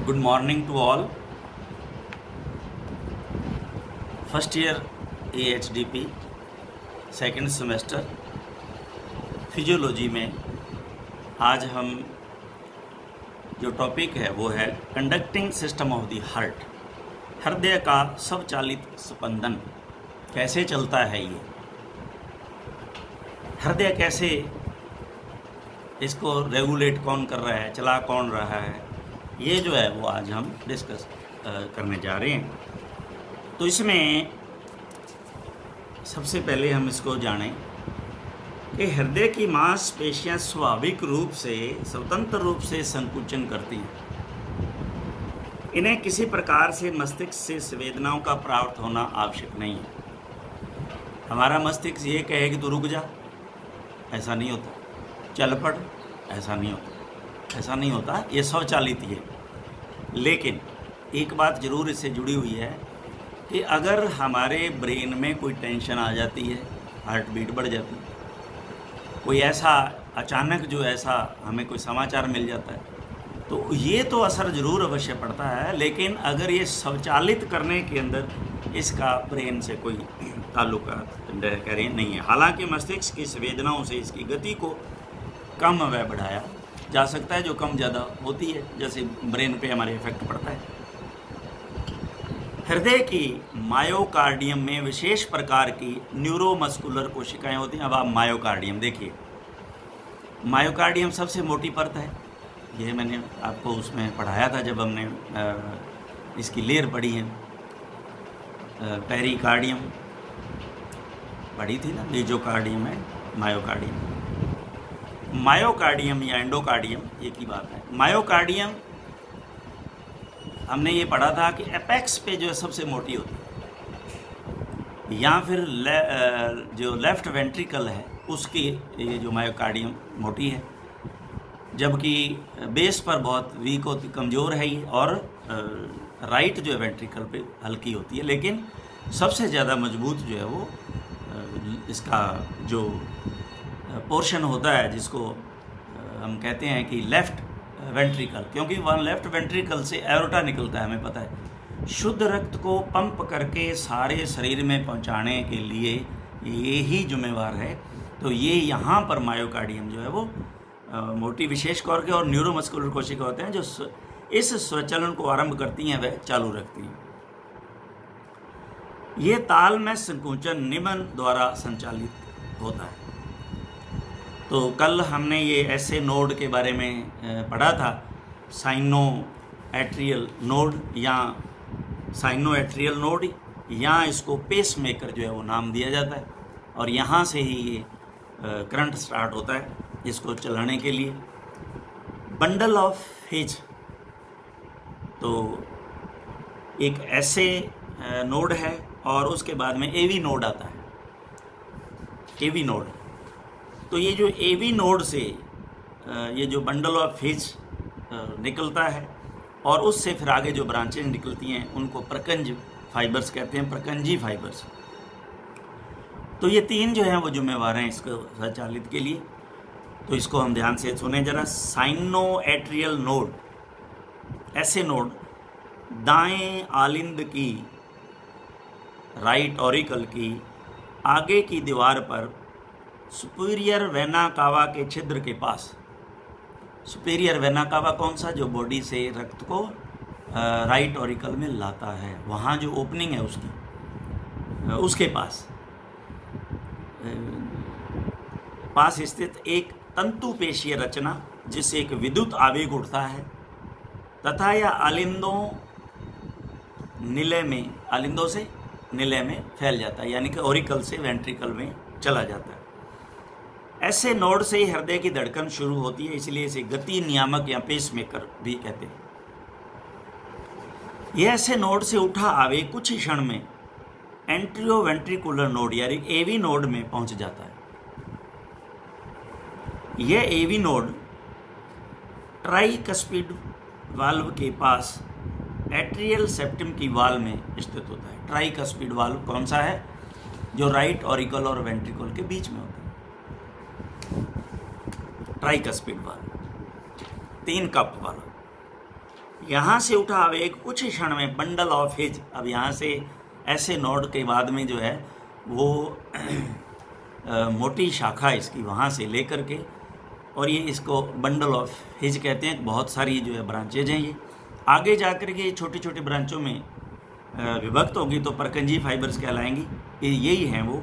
Good morning to all. First year AHDP second semester physiology में आज हम जो टॉपिक है वो है conducting system of the heart. हृदय का स्वचालित स्पंदन कैसे चलता है, ये हृदय कैसे, इसको रेगुलेट कौन कर रहा है, चला कौन रहा है, ये जो है वो आज हम डिस्कस करने जा रहे हैं। तो इसमें सबसे पहले हम इसको जानें कि हृदय की मांसपेशियां स्वाभाविक रूप से स्वतंत्र रूप से संकुचन करती हैं। इन्हें किसी प्रकार से मस्तिष्क से संवेदनाओं का प्राप्त होना आवश्यक नहीं है। हमारा मस्तिष्क ये कहे कि तू रुक जा, ऐसा नहीं होता। चल पड़, ऐसा नहीं होता। ऐसा नहीं होता, ये स्वचालित ही है। लेकिन एक बात ज़रूर इससे जुड़ी हुई है कि अगर हमारे ब्रेन में कोई टेंशन आ जाती है, हार्ट बीट बढ़ जाती है, कोई ऐसा अचानक जो ऐसा हमें कोई समाचार मिल जाता है, तो ये तो असर ज़रूर अवश्य पड़ता है। लेकिन अगर ये स्वचालित करने के अंदर इसका ब्रेन से कोई ताल्लुकात करें नहीं है। हालांकि मस्तिष्क की संवेदनाओं से इसकी गति को कम व बढ़ाया जा सकता है, जो कम ज़्यादा होती है, जैसे ब्रेन पे हमारे इफेक्ट पड़ता है। हृदय की मायोकार्डियम में विशेष प्रकार की न्यूरोमस्कुलर कोशिकाएं होती हैं। अब आप मायोकार्डियम देखिए, मायोकार्डियम सबसे मोटी परत है। ये मैंने आपको उसमें पढ़ाया था जब हमने इसकी लेयर पढ़ी है। पेरिकार्डियम पढ़ी थी ना, मेजोकार्डियम है, मायोकार्डियम। मायोकार्डियम या एंडोकार्डियम एक ही बात है। मायोकार्डियम हमने ये पढ़ा था कि एपेक्स पे जो है सबसे मोटी होती है, या फिर जो लेफ्ट वेंट्रिकल है उसकी ये जो मायोकार्डियम मोटी है, जबकि बेस पर बहुत वीक होती, कमज़ोर है ये, और राइट जो है वेंट्रिकल पे हल्की होती है। लेकिन सबसे ज़्यादा मजबूत जो है वो इसका जो पोर्शन होता है, जिसको हम कहते हैं कि लेफ़्ट वेंट्रिकल, क्योंकि वहाँ लेफ़्ट वेंट्रिकल से एरोटा निकलता है, हमें पता है। शुद्ध रक्त को पंप करके सारे शरीर में पहुँचाने के लिए ये ही जिम्मेवार है। तो ये यहाँ पर मायोकार्डियम जो है वो मोटी विशेष तौर के और न्यूरोमस्कुलर कोशिका होते हैं जो इस स्वचलन को आरंभ करती हैं, वह चालू रखती हैं। ये ताल में संकुचन निम्न द्वारा संचालित होता है। तो कल हमने ये ऐसे नोड के बारे में पढ़ा था, साइनो एट्रियल नोड या साइनो एट्रियल नोड, या इसको पेस मेकर जो है वो नाम दिया जाता है। और यहाँ से ही ये करंट स्टार्ट होता है इसको चलाने के लिए। बंडल ऑफ हिज, तो एक ऐसे नोड है, और उसके बाद में एवी नोड आता है। एवी नोड, तो ये जो एवी नोड से ये जो बंडल ऑफ हिज निकलता है, और उससे फिर आगे जो ब्रांचेज निकलती हैं उनको प्रकंज फाइबर्स कहते हैं, प्रकंजी फाइबर्स। तो ये तीन जो हैं वो जिम्मेवार हैं इसको संचालित के लिए। तो इसको हम ध्यान से सुने जरा। साइनो एट्रियल नोड, ऐसे नोड दाएं आलिंद की, राइट ऑरिकल की आगे की दीवार पर सुपीरियर वेना कावा के छिद्र के पास। सुपीरियर वेना कावा कौन सा, जो बॉडी से रक्त को राइट ऑरिकल में लाता है, वहाँ जो ओपनिंग है उसके पास स्थित एक तंतु पेशीय रचना, जिससे एक विद्युत आवेग उठता है तथा यह आलिंदों से निलय में फैल जाता है, यानी कि ऑरिकल से वेंट्रिकल में चला जाता है। ऐसे नोड से ही हृदय की धड़कन शुरू होती है, इसलिए इसे गति नियामक या पेस मेकर भी कहते हैं। यह ऐसे नोड से उठा आवेग कुछ ही क्षण में एंट्रियो वेंट्रिकुलर नोड यानी एवी नोड में पहुंच जाता है। यह एवी नोड ट्राइकस्पिड वाल्व के पास एट्रियल सेप्टम की वाल में स्थित होता है। ट्राइकस्पिड वाल्व कौन सा है, जो राइट ऑरिकल और वेंट्रिकल के बीच में होता है। ट्राइकस्पिड वाल्व, 3 कप वाला। यहाँ से उठा आवेग कुछ ही क्षण में बंडल ऑफ हिज। अब यहाँ से ऐसे नोड के बाद में जो है वो मोटी शाखा इसकी वहाँ से लेकर के, और ये इसको बंडल ऑफ हिज कहते हैं। बहुत सारी जो है ब्रांचेज हैं, ये आगे जाकर के छोटी छोटी ब्रांचों में विभक्त होगी तो परकंजी फाइबर्स कहलाएंगी। यही हैं वो,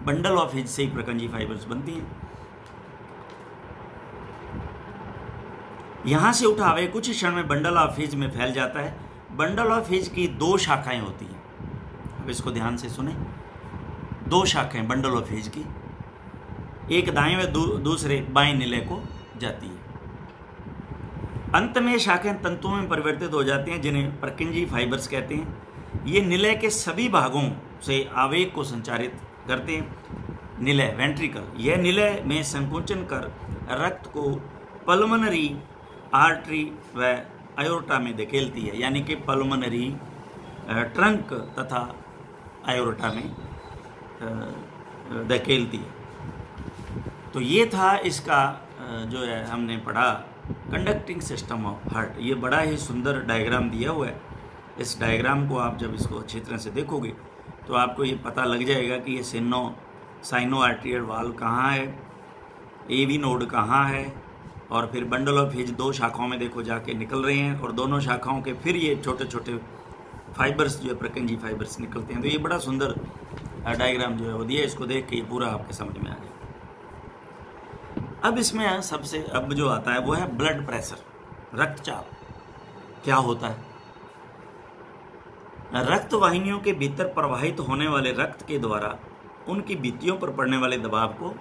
बंडल ऑफ हिज से ही परकंजी फाइबर्स बनती हैं। यहाँ से उठा आवेग कुछ क्षण में बंडल ऑफ हिज में फैल जाता है। बंडल ऑफ हिज की 2 शाखाएं होती हैं। अब इसको ध्यान से सुने, 2 शाखाएं बंडल ऑफ हिज की, एक दाएं व दूसरे बाएं निलय को जाती है। अंत में शाखाएं तंतुओं में परिवर्तित हो जाती हैं, जिन्हें परकिंजी फाइबर्स कहते हैं। ये निलय के सभी भागों से आवेग को संचारित करते हैं। निलय वेंट्रिकल, यह निलय में संकुचन कर रक्त को पल्मोनरी आर्टरी व आयोर्टा में धकेलती है, यानी कि पल्मोनरी ट्रंक तथा आयोर्टा में धकेलती है। तो ये था इसका जो है हमने पढ़ा कंडक्टिंग सिस्टम ऑफ हार्ट। ये बड़ा ही सुंदर डायग्राम दिया हुआ है। इस डायग्राम को आप जब इसको अच्छी तरह से देखोगे तो आपको ये पता लग जाएगा कि ये साइनो आर्टेरियल वाल्व कहाँ है, एवी नोड कहाँ है, और फिर बंडल ऑफ हिज 2 शाखाओं में देखो जाके निकल रहे हैं, और दोनों शाखाओं के फिर ये छोटे छोटे फाइबर्स जो है परकिंजी फाइबर्स निकलते हैं। तो ये बड़ा सुंदर डायग्राम जो है वो दिया, इसको देख के ये पूरा आपके समझ में आ जाए। अब इसमें सबसे अब जो आता है वो है ब्लड प्रेशर, रक्तचाप क्या होता है। रक्त वाहिनियों के भीतर प्रवाहित होने वाले रक्त के द्वारा उनकी भित्तियों पर पड़ने वाले दबाव को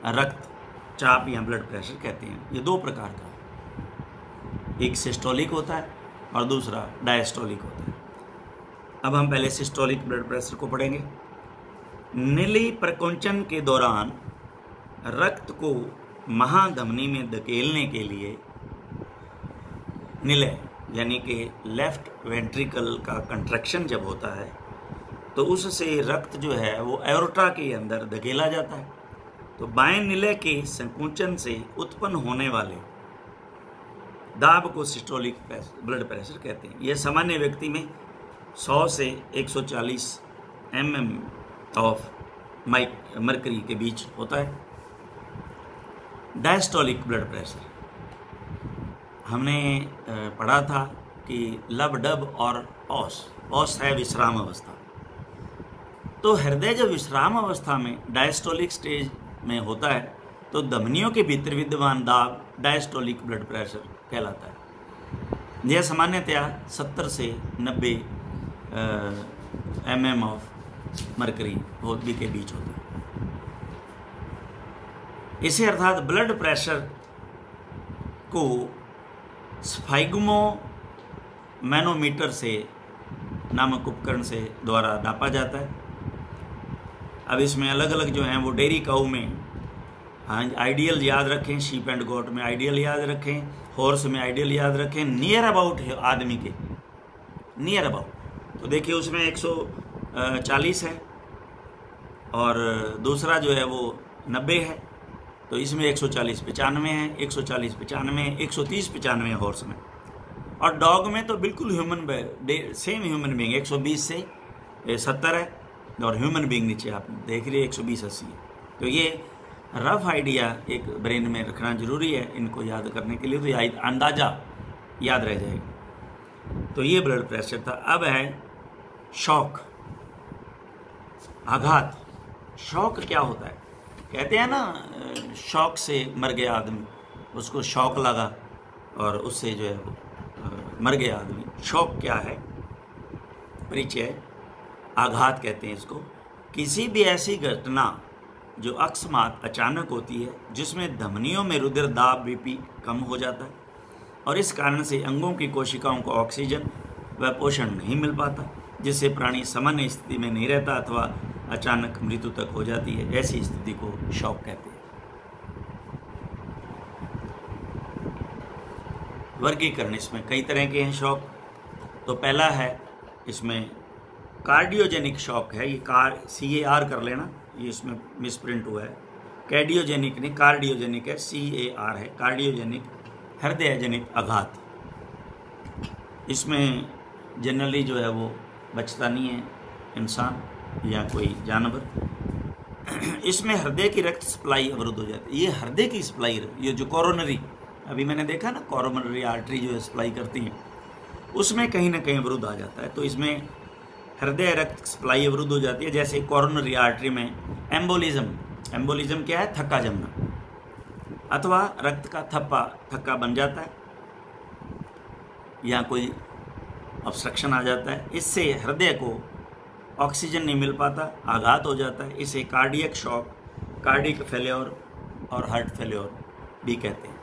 रक्तचाप या ब्लड प्रेशर कहते हैं। ये 2 प्रकार का है, एक सिस्टोलिक होता है और दूसरा डायस्टोलिक होता है। अब हम पहले सिस्टोलिक ब्लड प्रेशर को पढ़ेंगे। निली प्रकुंचन के दौरान रक्त को महाधमनी में धकेलने के लिए निलय यानी कि लेफ्ट वेंट्रिकल का कंट्रैक्शन जब होता है तो उससे रक्त जो है वो एओर्टा के अंदर धकेला जाता है। तो बाएं निलय के संकुचन से उत्पन्न होने वाले दाब को सिस्टोलिक ब्लड प्रेशर कहते हैं। यह सामान्य व्यक्ति में 100 से 140 mm ऑफ मरकरी के बीच होता है। डायस्टोलिक ब्लड प्रेशर हमने पढ़ा था कि लब डब और औस है विश्राम अवस्था। तो हृदय जब विश्राम अवस्था में डायस्टोलिक स्टेज में होता है तो धमनियों के भीतर विद्यमान दाब डायस्टोलिक ब्लड प्रेशर कहलाता है। यह सामान्यतया 70 से 90 mm ऑफ मरकरी के बीच होता है। इसे अर्थात ब्लड प्रेशर को स्फाइग्मो मैनोमीटर से नामक उपकरण से द्वारा नापा जाता है। अब इसमें अलग अलग जो हैं वो डेयरी काऊ में आइडियल याद रखें, शीप एंड गोट में आइडियल याद रखें, हॉर्स में आइडियल याद रखें, नियर अबाउट है आदमी के नियर अबाउट। तो देखिए उसमें 140 है और दूसरा जो है वो 90 है, तो इसमें 140 95 है, 140 95, 130 95 है हॉर्स में। और डॉग में तो बिल्कुल सेम ह्यूमन बीइंग 120 से 70 है, और ह्यूमन बीइंग नीचे आप देख रहे 120 80 है। तो ये रफ आइडिया एक ब्रेन में रखना जरूरी है इनको याद करने के लिए, तो ये अंदाज़ा याद रह जाएगा। तो ये ब्लड प्रेशर था। अब है शॉक, आघात। शॉक क्या होता है? कहते हैं ना शॉक से मर गया आदमी, उसको शॉक लगा और उससे जो है मर गया आदमी। शॉक क्या है? परिचय, आघात कहते हैं इसको। किसी भी ऐसी घटना जो अकस्मात अचानक होती है जिसमें धमनियों में रुधिर दाब बीपी कम हो जाता है और इस कारण से अंगों की कोशिकाओं को ऑक्सीजन व पोषण नहीं मिल पाता, जिससे प्राणी सामान्य स्थिति में नहीं रहता अथवा अचानक मृत्यु तक हो जाती है। ऐसी स्थिति को शॉक कहते हैं। वर्गीकरण इसमें कई तरह के हैं शॉक। तो पहला है इसमें कार्डियोजेनिक शॉक है। ये CAR कर लेना, ये इसमें मिसप्रिंट हुआ है। कैर्डियोजेनिक नहीं, कार्डियोजेनिक है, CAR है। कार्डियोजेनिक हृदय जनित आघात। इसमें जनरली जो है वो बचता नहीं है इंसान या कोई जानवर। इसमें हृदय की रक्त सप्लाई अवरुद्ध हो जाती है। ये हृदय की सप्लाई, ये जो कोरोनरी, अभी मैंने देखा ना कोरोनरी आर्टरी जो है सप्लाई करती हैं, उसमें कहीं ना कहीं अवरुद्ध आ जाता है। तो इसमें हृदय रक्त सप्लाई अवरुद्ध हो जाती है। जैसे कोरोनरी आर्टरी में एम्बोलिज्म क्या है? थक्का जमना, अथवा रक्त का थक्का बन जाता है या कोई ऑब्स्ट्रक्शन आ जाता है। इससे हृदय को ऑक्सीजन नहीं मिल पाता, आघात हो जाता है। इसे कार्डियक शॉक, कार्डियक फेल्योर और हार्ट फेल्योर भी कहते हैं।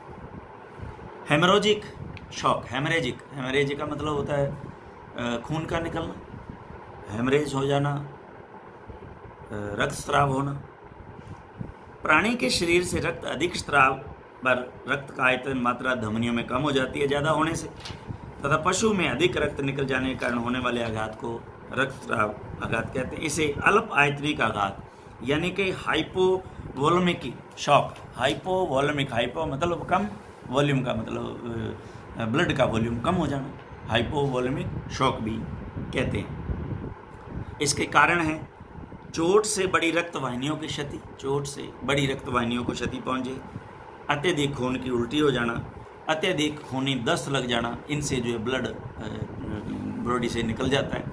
हेमोरेजिक शॉक, हेमरेजिक का मतलब होता है खून का निकलना, हेमरेज हो जाना, रक्तस्राव होना। प्राणी के शरीर से रक्त अधिक स्राव पर रक्त का आयतन मात्रा धमनियों में कम हो जाती है ज़्यादा होने से, तथा पशु में अधिक रक्त निकल जाने के कारण होने वाले आघात को रक्तस्राव आघात कहते हैं। इसे अल्प आयतनिक आघात यानी कि हाइपोवोलेमिक शॉक, हाइपो मतलब कम, वॉल्यूम का मतलब ब्लड का वॉल्यूम कम हो जाना, हाइपोवोलेमिक शॉक भी कहते हैं। इसके कारण है चोट से बड़ी रक्त वाहिनियों की क्षति, चोट से बड़ी रक्त वाहिनियों को क्षति पहुंचे, अत्यधिक खून की उल्टी हो जाना, अत्यधिक खूनी दस्त लग जाना, इनसे जो है ब्लड बॉडी से निकल जाता है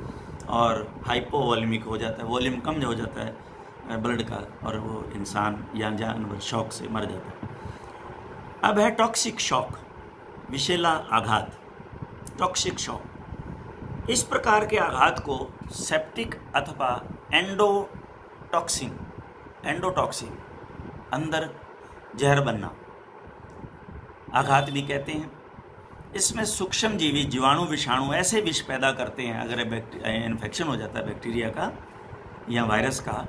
और हाइपोवोलेमिक हो जाता है, वॉल्यूम कम हो जाता है ब्लड का और वो इंसान या जानवर शॉक से मर जाता है। अब है टॉक्सिक शॉक, विषैला आघात, टॉक्सिक शॉक। इस प्रकार के आघात को सेप्टिक अथवा एंडोटॉक्सिन अंदर जहर बनना आघात भी कहते हैं। इसमें सूक्ष्म जीवी, जीवाणु, विषाणु ऐसे विष पैदा करते हैं। अगर इन्फेक्शन हो जाता है बैक्टीरिया का या वायरस का,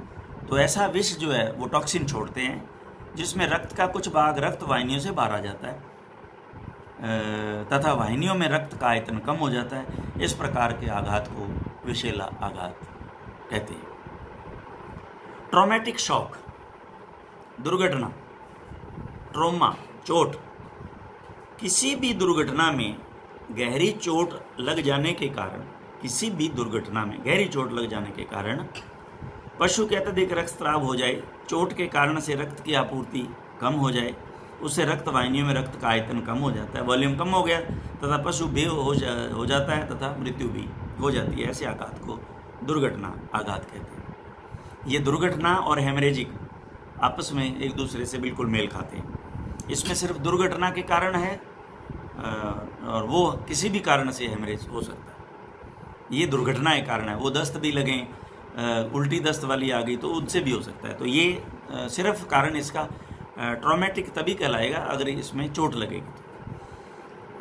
तो ऐसा विष जो है वो टॉक्सिन छोड़ते हैं जिसमें रक्त का कुछ भाग रक्त वाहिनियों से बाहर आ जाता है तथा वाहिनियों में रक्त का आयतन कम हो जाता है। इस प्रकार के आघात को विषैला आघात कहते हैं। ट्रॉमेटिक शॉक, दुर्घटना, ट्रोमा, चोट। किसी भी दुर्घटना में गहरी चोट लग जाने के कारण, पशु के अत्यधिक रक्तस्राव हो जाए, चोट के कारण से रक्त की आपूर्ति कम हो जाए, उससे रक्त वाहिनियों में रक्त का आयतन कम हो जाता है, वॉल्यूम कम हो गया तथा पशु बेहोश हो जाता है तथा मृत्यु भी हो जाती है। ऐसे आघात को दुर्घटना आघात कहते हैं। ये दुर्घटना और हेमरेजिक आपस में एक दूसरे से बिल्कुल मेल खाते हैं। इसमें सिर्फ दुर्घटना के कारण है और वो किसी भी कारण से हेमरेज हो सकता है। ये दुर्घटना के कारण है। वो दस्त भी लगें, उल्टी दस्त वाली आ गई तो उनसे भी हो सकता है। तो ये सिर्फ कारण इसका ट्रॉमेटिक तभी कहलाएगा अगर इसमें चोट लगेगी।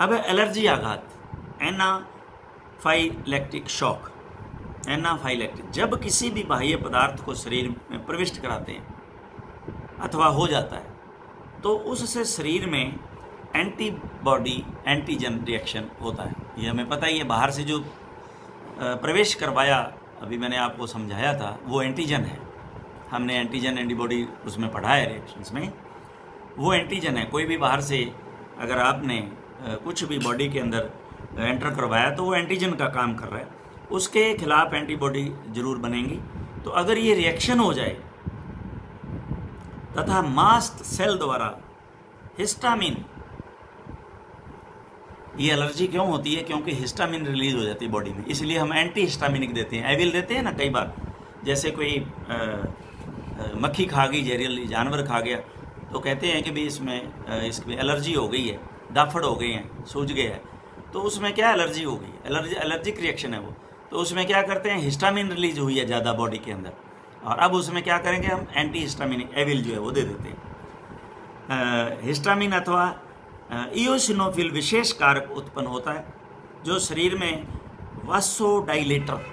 अब एलर्जी आघात, एनाफाइलैक्टिक शॉक। एनाफाइलैक्टिक, जब किसी भी बाह्य पदार्थ को शरीर में प्रविष्ट कराते हैं अथवा हो जाता है तो उससे शरीर में एंटीबॉडी, एंटीजन रिएक्शन होता है। ये हमें पता ही है। बाहर से जो प्रवेश करवाया, अभी मैंने आपको समझाया था, वो एंटीजन है। हमने एंटीजन एंटीबॉडी उसमें पढ़ा है रिएक्शंस में। वो एंटीजन है। कोई भी बाहर से अगर आपने कुछ भी बॉडी के अंदर एंटर करवाया तो वो एंटीजन का काम कर रहा है, उसके खिलाफ एंटीबॉडी जरूर बनेंगी। तो अगर ये रिएक्शन हो जाए तथा मास्ट सेल द्वारा हिस्टामिन, ये एलर्जी क्यों होती है? क्योंकि हिस्टामिन रिलीज हो जाती है बॉडी में, इसलिए हम एंटी हिस्टामिनिक देते हैं। एविल देते हैं ना कई बार, जैसे कोई मक्खी खा गई, जहरीली जानवर खा गया, तो कहते हैं कि भाई इसमें एलर्जी हो गई है, दाफड़ हो गए हैं, सूज गया है, तो उसमें क्या एलर्जी हो गई, एलर्जिक रिएक्शन है वो। तो उसमें क्या करते हैं, हिस्टामिन रिलीज हुई है ज़्यादा बॉडी के अंदर, और अब उसमें क्या करेंगे हम, एंटी हिस्टामिनिक एविल जो है वो दे देते हैं। हिस्टामिन अथवा इओसिनोफिल विशेष कारक उत्पन्न होता है जो शरीर में वासोडाइलेटर,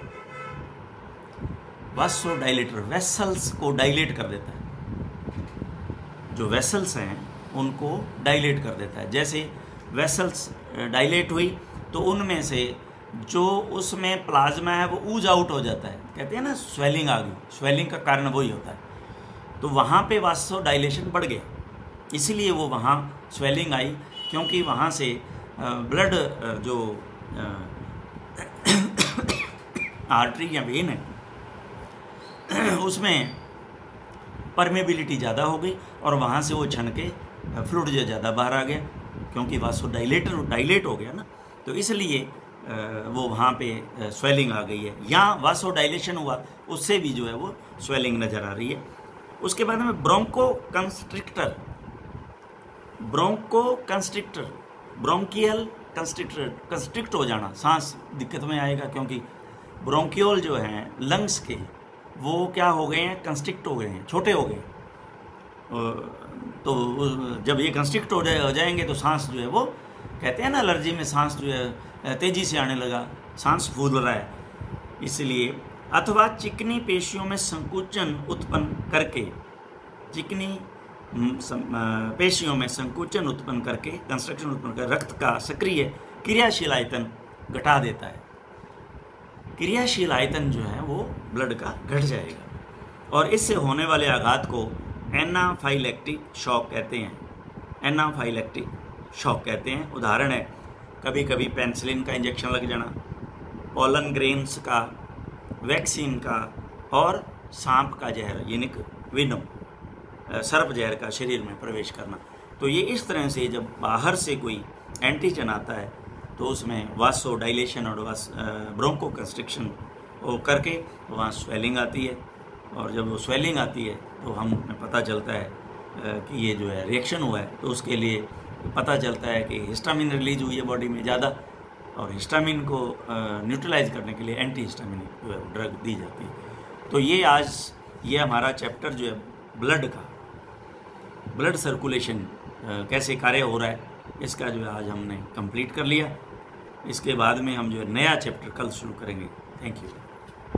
वेसल्स को डायलेट कर देता है। जो वेसल्स हैं उनको डायलेट कर देता है। जैसे वेसल्स डायलेट हुई तो उनमें से जो उसमें प्लाज्मा है वो ऊज आउट हो जाता है। कहते हैं ना स्वेलिंग आ गई, स्वेलिंग का कारण वही होता है। तो वहाँ पे वासोडाइलेशन बढ़ गया, इसीलिए वो वहाँ स्वेलिंग आई, क्योंकि वहाँ से ब्लड जो आर्टरी या वेन है उसमें परमेबिलिटी ज़्यादा हो गई और वहाँ से वो छन के फ्लूइड जो ज़्यादा बाहर आ गया, क्योंकि वासो डायलेट हो गया ना, तो इसलिए वो वहाँ पे स्वेलिंग आ गई है। यहाँ वासो डायलेशन हुआ, उससे भी जो है वो स्वेलिंग नज़र आ रही है। उसके बाद में ब्रोंको कंस्ट्रिक्टर, ब्रोंकियल कंस्ट्रिक्ट हो जाना, सांस दिक्कत में आएगा, क्योंकि ब्रोंकियोल जो हैं लंग्स के वो क्या हो गए हैं, कंस्ट्रिक्ट हो गए हैं, छोटे हो गए। तो जब ये कंस्ट्रिक्ट हो जाएंगे तो सांस जो है वो, कहते हैं ना एलर्जी में सांस जो है तेज़ी से आने लगा, सांस फूल रहा है, इसलिए। अथवा चिकनी पेशियों में संकुचन उत्पन्न करके, चिकनी पेशियों में संकुचन उत्पन्न करके, कंस्ट्रक्शन उत्पन्न कर रक्त का सक्रिय क्रियाशील आयतन घटा देता है। क्रियाशील आयतन जो है वो ब्लड का घट जाएगा और इससे होने वाले आघात को एनाफाइलेक्टिक शॉक कहते हैं। एनाफाइलेक्टिक शॉक कहते हैं। उदाहरण है कभी कभी पेनिसिलिन का इंजेक्शन लग जाना, पोलन ग्रेन्स का, वैक्सीन का, और सांप का जहर यानी वेनम, सर्प जहर का शरीर में प्रवेश करना। तो ये इस तरह से जब बाहर से कोई एंटीजन आता है तो उसमें वासो डायलेशन और ब्रोंको कंस्ट्रिक्शन वो करके वहाँ स्वेलिंग आती है, और जब वो स्वेलिंग आती है तो हमें पता चलता है कि ये जो है रिएक्शन हुआ है, तो उसके लिए पता चलता है कि हिस्टामिन रिलीज हुई है बॉडी में ज़्यादा, और हिस्टामिन को न्यूट्रलाइज करने के लिए एंटी हिस्टामिनिक जो है ड्रग दी जाती है। तो ये आज ये हमारा चैप्टर जो है ब्लड का, ब्लड सर्कुलेशन कैसे कार्य हो रहा है, इसका जो है आज हमने कंप्लीट कर लिया। इसके बाद में हम जो है नया चैप्टर कल शुरू करेंगे। Thank you.